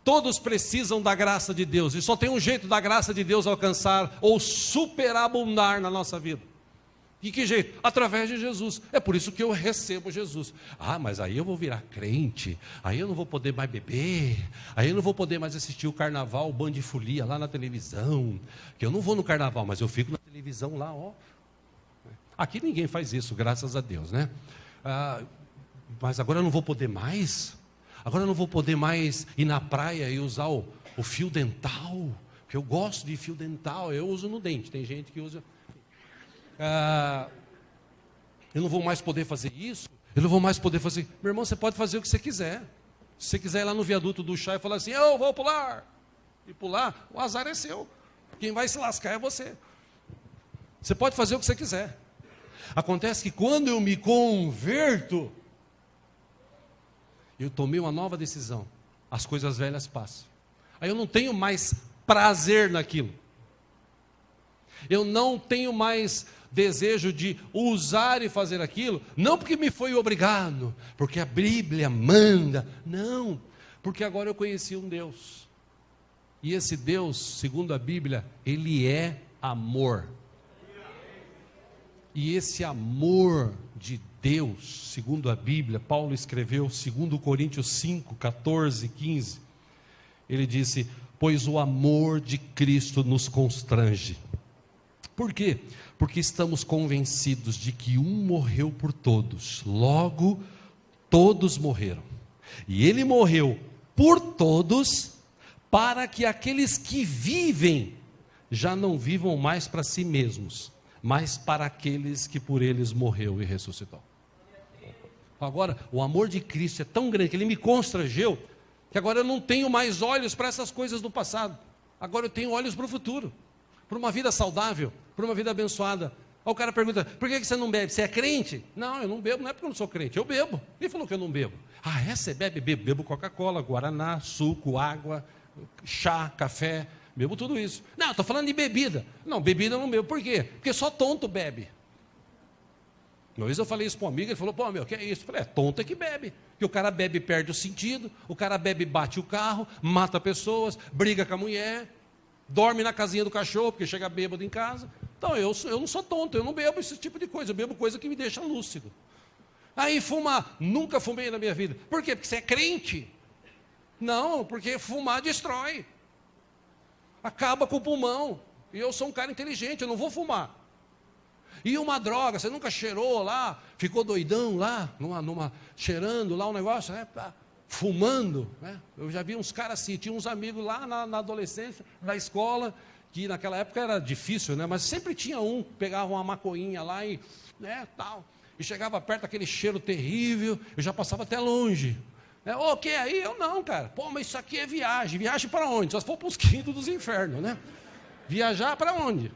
Todos precisam da graça de Deus, e só tem um jeito da graça de Deus alcançar ou superabundar na nossa vida. E que jeito? Através de Jesus. É por isso que eu recebo Jesus. Ah, mas aí eu vou virar crente, aí eu não vou poder mais beber, aí eu não vou poder mais assistir o carnaval, o Band de Folia lá na televisão, que eu não vou no carnaval, mas eu fico na televisão lá, ó. Aqui ninguém faz isso, graças a Deus, né? Mas agora eu não vou poder mais? Agora eu não vou poder mais ir na praia e usar o fio dental, porque eu gosto de fio dental, eu uso no dente, tem gente que usa... eu não vou mais poder fazer isso, eu não vou mais poder fazer... Meu irmão, você pode fazer o que você quiser. Se você quiser ir lá no viaduto do chá e falar assim, eu vou pular, e pular, o azar é seu. Quem vai se lascar é você. Você pode fazer o que você quiser. Acontece que quando eu me converto, eu tomei uma nova decisão, as coisas velhas passam. Aí eu não tenho mais prazer naquilo. Eu não tenho mais desejo de usar e fazer aquilo, não porque me foi obrigado, porque a Bíblia manda, não, porque agora eu conheci um Deus. E esse Deus, segundo a Bíblia, Ele é amor. E esse amor de Deus, segundo a Bíblia, Paulo escreveu, 2 Coríntios 5, 14, 15, ele disse, pois o amor de Cristo nos constrange. Por quê? Porque estamos convencidos de que um morreu por todos, logo todos morreram. E ele morreu por todos, para que aqueles que vivem, já não vivam mais para si mesmos, mas para aqueles que por eles morreu e ressuscitou. Agora, o amor de Cristo é tão grande, que Ele me constrangeu, que agora eu não tenho mais olhos para essas coisas do passado. Agora eu tenho olhos para o futuro, para uma vida saudável, para uma vida abençoada. Aí o cara pergunta, por que você não bebe? Você é crente? Não, eu não bebo, não é porque eu não sou crente, eu bebo. Quem falou que eu não bebo? Ah, você bebe? Bebo Coca-Cola, Guaraná, suco, água, chá, café, bebo tudo isso. Não, estou falando de bebida. Não, bebida eu não bebo. Por quê? Porque só tonto bebe. Uma vez eu falei isso para um amigo, ele falou, pô, meu, que é isso? Eu falei, tonto é que bebe. Porque o cara bebe e perde o sentido, o cara bebe e bate o carro, mata pessoas, briga com a mulher, dorme na casinha do cachorro, porque chega bêbado em casa. Então, eu não sou tonto, eu não bebo esse tipo de coisa, eu bebo coisa que me deixa lúcido. Aí, fumar, nunca fumei na minha vida. Por quê? Porque você é crente? Não, porque fumar destrói. Acaba com o pulmão. E eu sou um cara inteligente, eu não vou fumar. E uma droga, você nunca cheirou lá, ficou doidão lá, cheirando lá um negócio, né? Fumando, né? Eu já vi uns caras assim, tinha uns amigos lá na adolescência, na escola, que naquela época era difícil, né? Mas sempre tinha um, pegava uma maconhinha lá e, né, tal, e chegava perto daquele cheiro terrível, eu já passava até longe. O que aí? Eu não, cara. Pô, mas isso aqui é viagem. Viagem para onde? Só se for para os quintos dos infernos, né? Viajar para onde?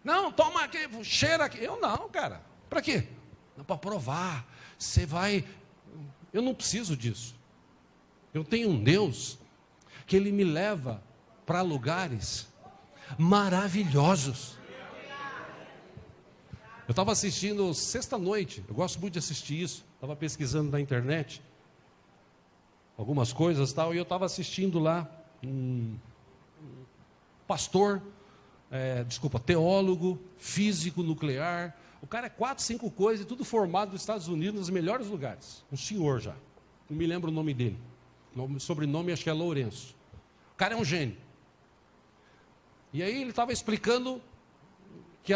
Não, toma aqui, cheira aqui. Eu não, cara. Para quê? Não, para provar. Você vai... Eu não preciso disso. Eu tenho um Deus que Ele me leva para lugares maravilhosos. Eu estava assistindo sexta-noite, eu gosto muito de assistir isso, estava pesquisando na internet algumas coisas e tal, e eu estava assistindo lá um pastor, teólogo, físico nuclear, o cara é 4, 5 coisas, tudo formado nos Estados Unidos, nos melhores lugares, um senhor já, não me lembro o nome dele. sobrenome acho que é Lourenço. O cara é um gênio. E aí ele estava explicando que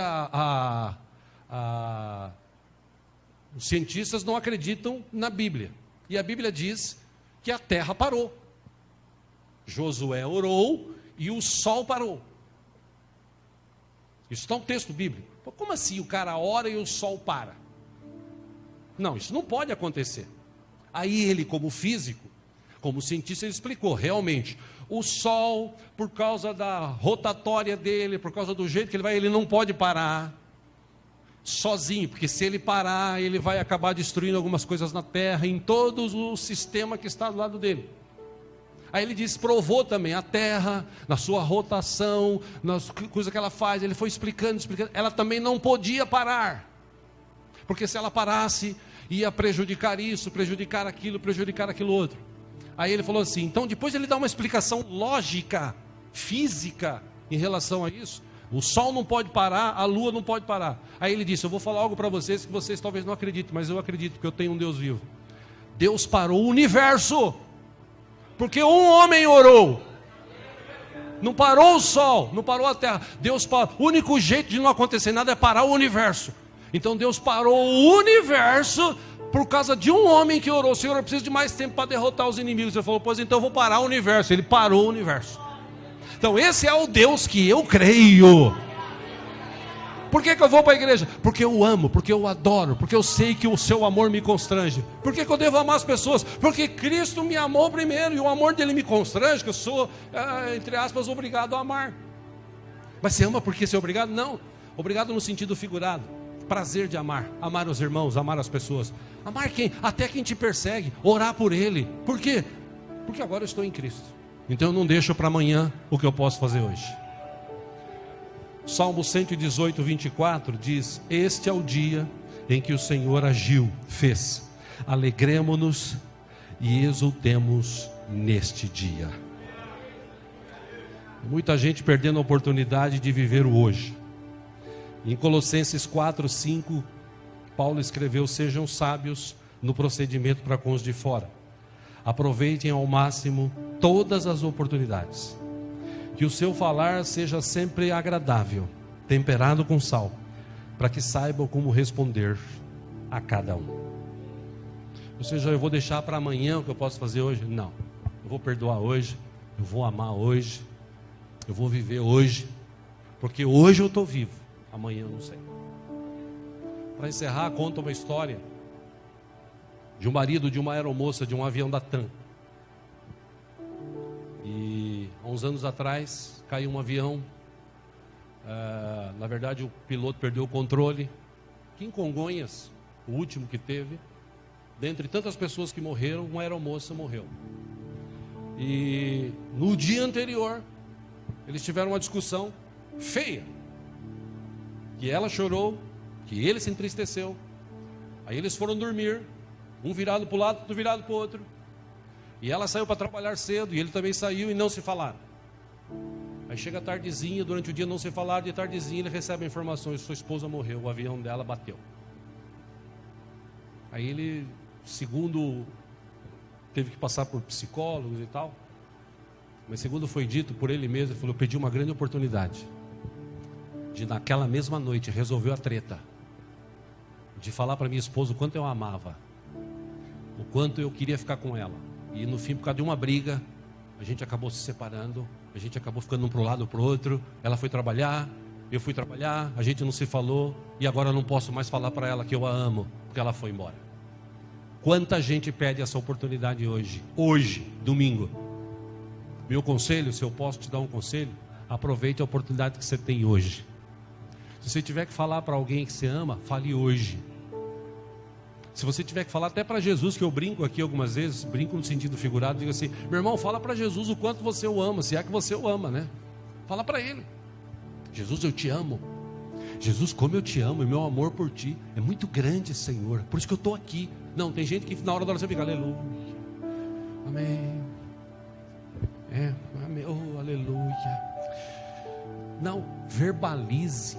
os cientistas não acreditam na Bíblia. E a Bíblia diz que a terra parou. Josué orou e o sol parou. Isso está um texto bíblico. Como assim o cara ora e o sol para? Não, isso não pode acontecer. Aí ele, como físico, como cientista, ele explicou, realmente, o sol, por causa da rotatória dele, por causa do jeito que ele vai, ele não pode parar sozinho, porque se ele parar, ele vai acabar destruindo algumas coisas na terra, em todo o sistema que está do lado dele. Aí ele diz, provou também a terra, na sua rotação, nas coisas que ela faz, ele foi explicando, ela também não podia parar, porque se ela parasse, ia prejudicar isso, prejudicar aquilo outro. Aí ele falou assim, então depois ele dá uma explicação lógica, física, em relação a isso. O sol não pode parar, a lua não pode parar. Aí ele disse, eu vou falar algo para vocês que vocês talvez não acreditem, mas eu acredito, porque eu tenho um Deus vivo. Deus parou o universo, porque um homem orou. Não parou o sol, não parou a terra. Deus parou. O único jeito de não acontecer nada é parar o universo. Então Deus parou o universo por causa de um homem que orou. Senhor, eu preciso de mais tempo para derrotar os inimigos. Ele falou, pois então eu vou parar o universo. Ele parou o universo. Então esse é o Deus que eu creio. Por que eu vou para a igreja? Porque eu amo, porque eu adoro, porque eu sei que o seu amor me constrange. Por que eu devo amar as pessoas? Porque Cristo me amou primeiro e o amor dele me constrange, que eu sou, entre aspas, obrigado a amar. Mas você ama porque você é obrigado? Não, obrigado no sentido figurado. Prazer de amar, amar os irmãos, amar as pessoas. Amar quem? Até quem te persegue, orar por ele. Por quê? Porque agora eu estou em Cristo. Então eu não deixo para amanhã o que eu posso fazer hoje. Salmo 118, 24 diz, este é o dia em que o Senhor agiu, fez. Alegremo-nos e exultemos neste dia. Muita gente perdendo a oportunidade de viver o hoje. Em Colossenses 4, 5, Paulo escreveu, sejam sábios no procedimento para com os de fora. Aproveitem ao máximo todas as oportunidades. Que o seu falar seja sempre agradável, temperado com sal, para que saibam como responder a cada um. Ou seja, eu vou deixar para amanhã o que eu posso fazer hoje? Não. Eu vou perdoar hoje, eu vou amar hoje, eu vou viver hoje, porque hoje eu estou vivo, amanhã eu não sei. Para encerrar, conta uma história de um marido de uma aeromoça de um avião da TAM. E há uns anos atrás caiu um avião, na verdade o piloto perdeu o controle, aqui em Congonhas, o último que teve, dentre tantas pessoas que morreram, uma aeromoça morreu. E no dia anterior, eles tiveram uma discussão feia, que ela chorou, que ele se entristeceu. Aí eles foram dormir, um virado para o lado, outro virado para o outro. E ela saiu para trabalhar cedo, e ele também saiu, e não se falaram. Aí chega a tardezinha, durante o dia não se falaram, de tardezinha ele recebe informações, sua esposa morreu, o avião dela bateu. Aí ele, segundo, teve que passar por psicólogos e tal, mas segundo foi dito por ele mesmo, ele falou, eu pedi uma grande oportunidade, de naquela mesma noite resolver a treta, de falar para minha esposa o quanto eu a amava, o quanto eu queria ficar com ela. E no fim, por causa de uma briga, a gente acabou se separando, a gente acabou ficando um para o lado ou para o outro. Ela foi trabalhar, eu fui trabalhar, a gente não se falou, e agora eu não posso mais falar para ela que eu a amo, porque ela foi embora. Quanta gente perde essa oportunidade hoje, domingo. Meu conselho, se eu posso te dar um conselho, aproveite a oportunidade que você tem hoje. Se você tiver que falar para alguém que você ama, fale hoje. Se você tiver que falar até para Jesus, que eu brinco aqui algumas vezes, brinco no sentido figurado, digo assim, meu irmão, fala para Jesus o quanto você o ama, se é que você o ama, né? Fala para ele, Jesus, eu te amo. Jesus, como eu te amo, e meu amor por ti é muito grande, Senhor, por isso que eu estou aqui. Não, tem gente que na hora da oração fica, aleluia, amém, amém, oh, aleluia. Não, verbalize.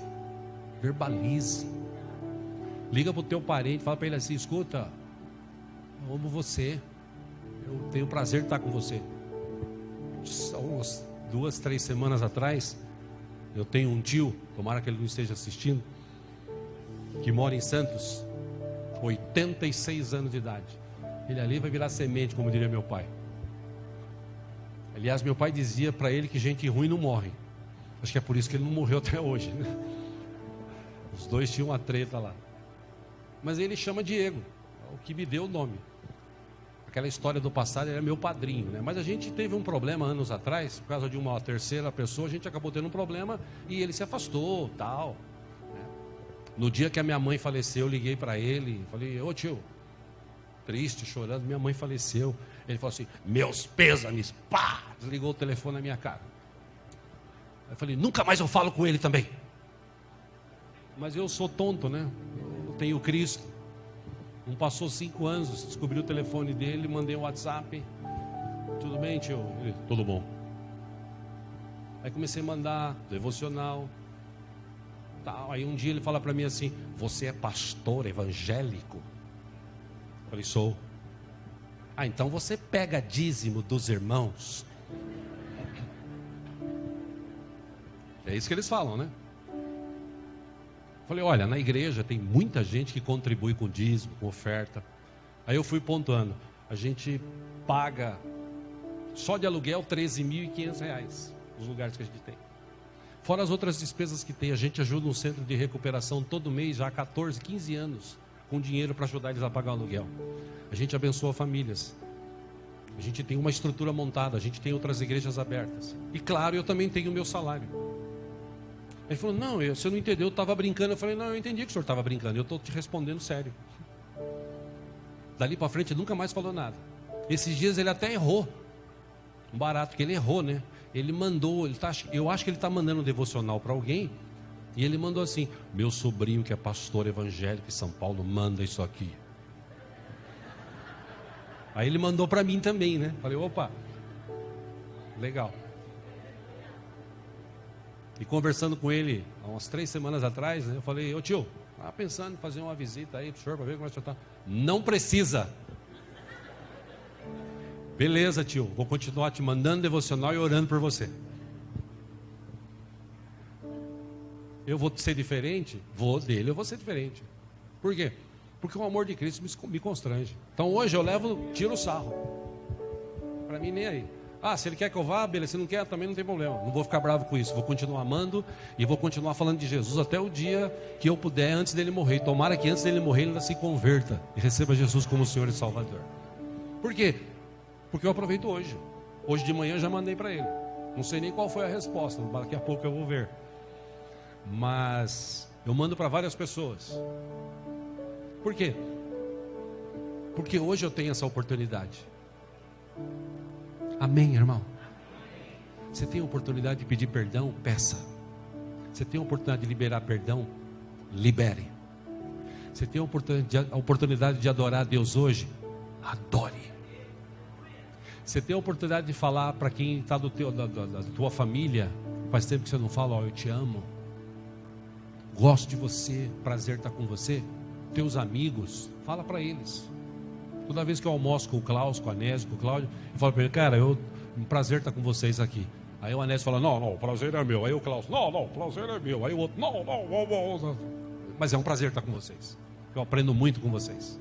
Liga para o teu parente, fala para ele assim, escuta, eu amo você, eu tenho o prazer de estar com você. Umas 2, 3 semanas atrás, eu tenho um tio, tomara que ele não esteja assistindo, que mora em Santos, 86 anos de idade. Ele ali vai virar semente, como diria meu pai. Aliás, meu pai dizia para ele que gente ruim não morre. Acho que é por isso que ele não morreu até hoje, né? Os dois tinham uma treta lá. Mas ele chama Diego, o que me deu o nome. Aquela história do passado, ele era meu padrinho, né? Mas a gente teve um problema anos atrás, por causa de uma terceira pessoa, a gente acabou tendo um problema e ele se afastou, tal, né? No dia que a minha mãe faleceu, eu liguei para ele, falei: ô tio, triste, chorando, minha mãe faleceu. Ele falou assim: meus pêsames, pá, desligou o telefone na minha cara. Aí eu falei: nunca mais eu falo com ele também. Mas eu sou tonto, né? Eu tenho Cristo. Não passou 5 anos, descobri o telefone dele, mandei um WhatsApp. Tudo bem, tio? Ele: tudo bom. Aí comecei a mandar devocional, tal. Aí um dia ele fala para mim assim: você é pastor evangélico? Eu falei: sou. Ah, então você pega dízimo dos irmãos? É isso que eles falam, né? Falei: olha, na igreja tem muita gente que contribui com dízimo, com oferta. Aí eu fui pontuando: a gente paga só de aluguel R$13.500 nos lugares que a gente tem. Fora as outras despesas que tem, a gente ajuda um centro de recuperação todo mês, já há 14, 15 anos, com dinheiro para ajudar eles a pagar o aluguel. A gente abençoa famílias. A gente tem uma estrutura montada, a gente tem outras igrejas abertas. E claro, eu também tenho o meu salário. Ele falou: não, você não entendeu, eu estava brincando. Eu falei: não, eu entendi que o senhor estava brincando, eu estou te respondendo sério. Dali para frente nunca mais falou nada. Esses dias ele até errou. Um barato que ele errou, né? Ele mandou, eu acho que ele está mandando um devocional para alguém. E ele mandou assim: meu sobrinho que é pastor evangélico em São Paulo manda isso aqui. Aí ele mandou para mim também, né? Falei: opa, legal. E conversando com ele há umas 3 semanas atrás, né, eu falei: ô tio, estava pensando em fazer uma visita aí para o senhor, para ver como é que o senhor está. Não precisa. Beleza, tio, vou continuar te mandando devocional e orando por você. Eu vou ser diferente? Vou dele, eu vou ser diferente. Por quê? Porque o amor de Cristo me constrange. Então hoje eu tiro o sarro. Para mim nem aí. Ah, se ele quer que eu vá, beleza. Se não quer, também não tem problema. Não vou ficar bravo com isso. Vou continuar amando e vou continuar falando de Jesus até o dia que eu puder, antes dele morrer. E tomara que antes dele morrer ele ainda se converta e receba Jesus como Senhor e Salvador. Por quê? Porque eu aproveito hoje. Hoje de manhã eu já mandei para ele. Não sei nem qual foi a resposta. Daqui a pouco eu vou ver. Mas eu mando para várias pessoas. Por quê? Porque hoje eu tenho essa oportunidade. Amém, irmão? Você tem a oportunidade de pedir perdão? Peça. Você tem a oportunidade de liberar perdão? Libere. Você tem a oportunidade de adorar a Deus hoje? Adore. Você tem a oportunidade de falar para quem está da tua família, faz tempo que você não fala: ó, eu te amo, gosto de você, prazer estar com você. Teus amigos, fala para eles. Toda vez que eu almoço com o Klaus, com a Anésio, com o Cláudio, eu falo para ele: cara, um prazer estar com vocês aqui. Aí o Anésio fala: não, o prazer é meu. Aí o Klaus: não, o prazer é meu. Aí o outro: não. Mas é um prazer estar com vocês. Eu aprendo muito com vocês.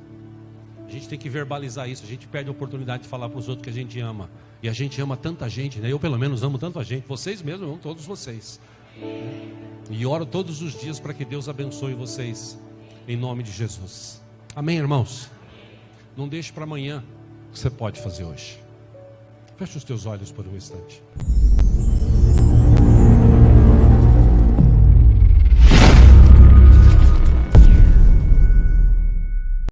A gente tem que verbalizar isso. A gente perde a oportunidade de falar para os outros que a gente ama. E a gente ama tanta gente, né? Eu pelo menos amo tanta gente. Vocês mesmos, eu amo todos vocês. E oro todos os dias para que Deus abençoe vocês, em nome de Jesus. Amém, irmãos? Não deixe para amanhã o que você pode fazer hoje. Feche os teus olhos por um instante.